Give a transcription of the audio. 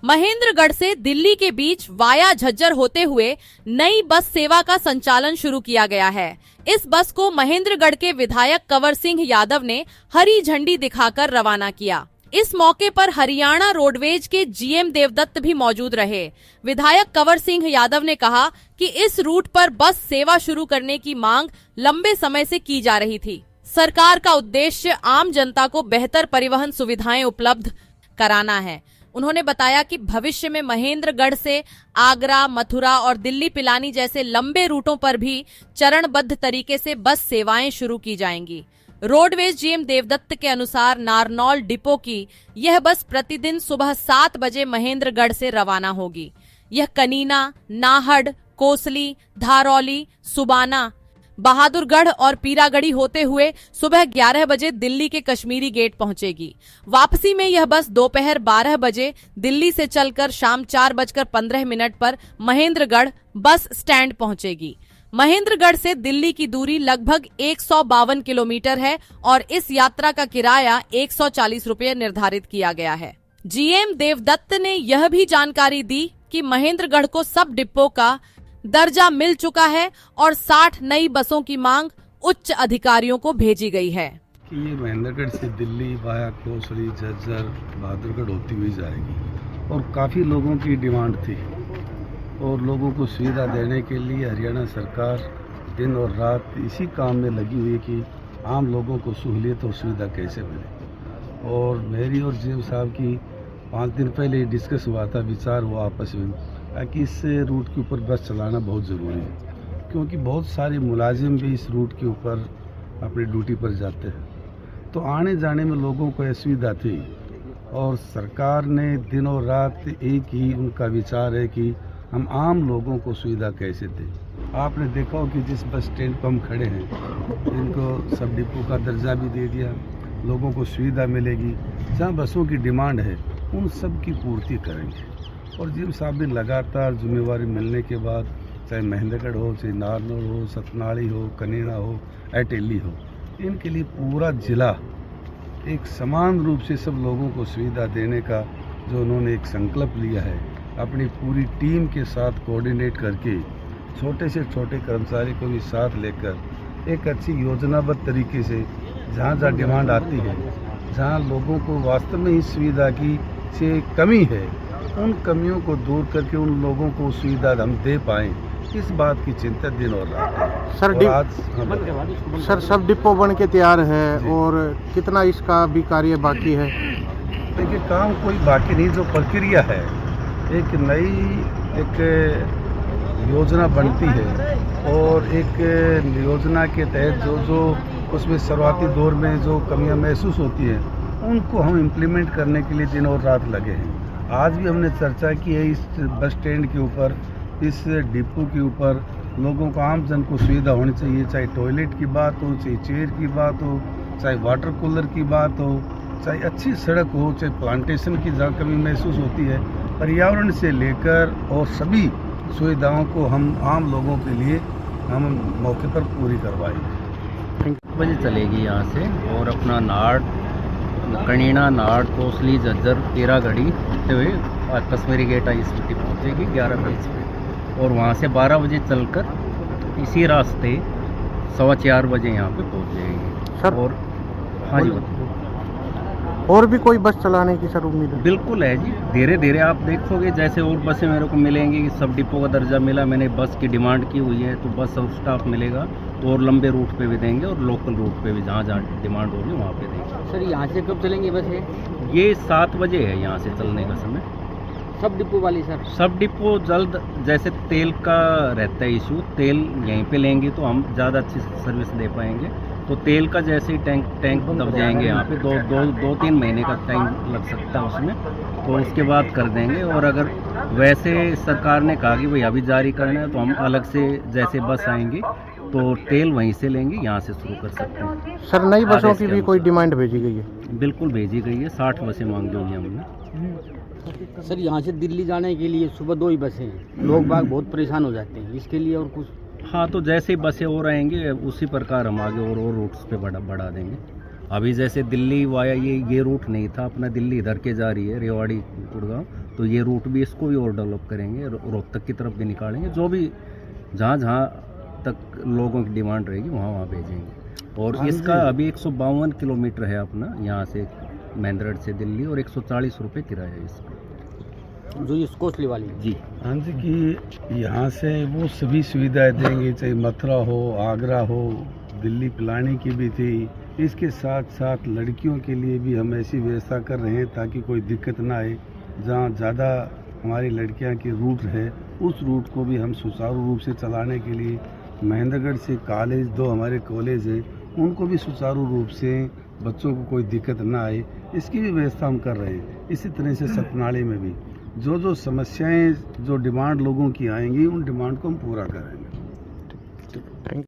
महेंद्रगढ़ से दिल्ली के बीच वाया झज्जर होते हुए नई बस सेवा का संचालन शुरू किया गया है। इस बस को महेंद्रगढ़ के विधायक कंवर सिंह यादव ने हरी झंडी दिखाकर रवाना किया। इस मौके पर हरियाणा रोडवेज के जीएम देवदत्त भी मौजूद रहे। विधायक कंवर सिंह यादव ने कहा कि इस रूट पर बस सेवा शुरू करने की मांग लंबे समय से की जा रही थी। सरकार का उद्देश्य आम जनता को बेहतर परिवहन सुविधाएं उपलब्ध कराना है। उन्होंने बताया कि भविष्य में महेंद्रगढ़ से आगरा, मथुरा और दिल्ली पिलानी जैसे लंबे रूटों पर भी चरणबद्ध तरीके से बस सेवाएं शुरू की जाएंगी। रोडवेज जीएम देवदत्त के अनुसार नारनौल डिपो की यह बस प्रतिदिन सुबह 7 बजे महेंद्रगढ़ से रवाना होगी। यह कनीना, नाहड़, कोसली, धारौली, सुबाना, बहादुरगढ़ और पीरागढ़ी होते हुए सुबह 11 बजे दिल्ली के कश्मीरी गेट पहुंचेगी। वापसी में यह बस दोपहर 12 बजे दिल्ली से चलकर शाम 4:15 पर महेंद्रगढ़ बस स्टैंड पहुंचेगी। महेंद्रगढ़ से दिल्ली की दूरी लगभग 152 किलोमीटर है और इस यात्रा का किराया 140 रुपये निर्धारित किया गया है। जीएम देवदत्त ने यह भी जानकारी दी कि महेंद्रगढ़ को सब डिपो का दर्जा मिल चुका है और 60 नई बसों की मांग उच्च अधिकारियों को भेजी गई है। कि ये महेंद्रगढ़ से दिल्ली वाया कोसली, झज्जर, बहादुरगढ़ होती हुई जाएगी और काफ़ी लोगों की डिमांड थी और लोगों को सुविधा देने के लिए हरियाणा सरकार दिन और रात इसी काम में लगी हुई है कि आम लोगों को सहूलियत और सुविधा कैसे मिले। और मेरी और जीएम साहब की 5 दिन पहले डिस्कस हुआ था, विचार हुआ आपस में कि इस रूट के ऊपर बस चलाना बहुत ज़रूरी है, क्योंकि बहुत सारे मुलाजिम भी इस रूट के ऊपर अपनी ड्यूटी पर जाते हैं। तो आने जाने में लोगों को असुविधा थी और सरकार ने दिन और रात एक ही उनका विचार है कि हम आम लोगों को सुविधा कैसे दें। आपने देखा हो कि जिस बस स्टैंड पर हम खड़े हैं, इनको सब डिपो का दर्जा भी दे दिया, लोगों को सुविधा मिलेगी। जहाँ बसों की डिमांड है उन सब की पूर्ति करेंगे। और जीएम साहब ने लगातार जिम्मेवारी मिलने के बाद, चाहे महेंद्रगढ़ हो, चाहे नारनौल हो, सतनाड़ी हो, कनीना हो, अटेली हो, इनके लिए पूरा जिला एक समान रूप से सब लोगों को सुविधा देने का जो उन्होंने एक संकल्प लिया है, अपनी पूरी टीम के साथ कोऑर्डिनेट करके छोटे से छोटे कर्मचारी को भी साथ लेकर एक अच्छी योजनाबद्ध तरीके से जहाँ जहाँ डिमांड आती है, जहाँ लोगों को वास्तव में इस सुविधा की से कमी है, उन कमियों को दूर करके उन लोगों को सुविधा हम दे पाएँ, इस बात की चिंता दिन और रात है। सर सब डिपो बन के तैयार है और कितना इसका भी कार्य बाकी है? देखिए, काम कोई बाकी नहीं, जो प्रक्रिया है एक नई योजना बनती है और एक योजना के तहत जो उसमें शुरुआती दौर में जो कमियां महसूस होती हैं उनको हम इम्प्लीमेंट करने के लिए दिन और रात लगे हैं। आज भी हमने चर्चा की है इस बस स्टैंड के ऊपर, इस डिपो के ऊपर लोगों को, आम जन को सुविधा होनी चाहिए, चाहे टॉयलेट की बात हो, चाहे चेयर की बात हो, चाहे वाटर कूलर की बात हो, चाहे अच्छी सड़क हो, चाहे प्लांटेशन की जहाँ कमी महसूस होती है, पर्यावरण से लेकर और सभी सुविधाओं को हम आम लोगों के लिए हम मौके पर पूरी करवाएंगे। 8 बजे चलेगी यहाँ से और अपना नाड़, कनीना, नाड़, कोसली, झज्जर, पीरागढ़ी होते हुए कश्मीरी गेट ICT पहुँचेगी 11 बजे पे और वहाँ से 12 बजे चलकर इसी रास्ते 4:15 बजे यहाँ पे पहुँच जाएगी। सर और हाँ जी, और भी कोई बस चलाने की सर उम्मीद है? बिल्कुल है जी, धीरे धीरे आप देखोगे जैसे और बसें मेरे को मिलेंगी। सब डिपो का दर्जा मिला, मैंने बस की डिमांड की हुई है तो बस और स्टाफ मिलेगा तो और लंबे रूट पे भी देंगे और लोकल रूट पे भी जहाँ जहाँ डिमांड होगी वहाँ पे देंगे। सर यहाँ से कब चलेंगी बसें? ये 7 बजे है यहाँ से चलने का समय। सब डिपो वाली सर? सब डिपो जल्द, जैसे तेल का रहता है इशू, तेल यहीं पे लेंगे तो हम ज़्यादा अच्छी सर्विस दे पाएंगे। तो तेल का जैसे ही टैंक दब जाएंगे यहाँ पे 2-3 महीने का टाइम लग सकता है उसमें, तो उसके बाद कर देंगे। और अगर वैसे सरकार ने कहा कि भाई अभी जारी करना है तो हम अलग से जैसे बस आएंगी तो तेल वहीं से लेंगे, यहाँ से शुरू कर सकते हैं। सर नई बसों की भी कोई डिमांड भेजी गई है? बिल्कुल भेजी गई है, 60 बसें मांगी हुई हैं हमने। सर यहाँ से दिल्ली जाने के लिए सुबह 2 ही बसें हैं, लोग बाग बहुत परेशान हो जाते हैं, इसके लिए और कुछ? हाँ, तो जैसे ही बसें और आएंगे उसी प्रकार हम आगे और रूट्स पे बढ़ा देंगे। अभी जैसे दिल्ली वाया ये रूट नहीं था अपना, दिल्ली इधर के जा रही है रेवाड़ी गुड़गांव, तो ये रूट भी इसको भी और डेवलप करेंगे, रोहतक की तरफ भी निकालेंगे, जो भी जहाँ तक लोगों की डिमांड रहेगी वहाँ भेजेंगे। और इसका अभी 152 किलोमीटर है अपना यहाँ से महेंद्रगढ़ से दिल्ली, और 140 रुपये किराया है इसका, जो ये कोसली वाली जी। हाँ जी, कि यहाँ से वो सभी सुविधाएं देंगे, चाहे मथुरा हो, आगरा हो, दिल्ली पिलाने की भी थी। इसके साथ साथ लड़कियों के लिए भी हम ऐसी व्यवस्था कर रहे हैं ताकि कोई दिक्कत ना आए। जहाँ ज़्यादा हमारी लड़कियाँ की रूट है, उस रूट को भी हम सुचारू रूप से चलाने के लिए महेंद्रगढ़ से कॉलेज, 2 हमारे कॉलेज हैं, उनको भी सुचारू रूप से बच्चों को कोई दिक्कत ना आए, इसकी भी व्यवस्था हम कर रहे हैं। इसी तरह से सतनाड़ी में भी जो समस्याएं, जो डिमांड लोगों की आएंगी, उन डिमांड को हम पूरा करेंगे।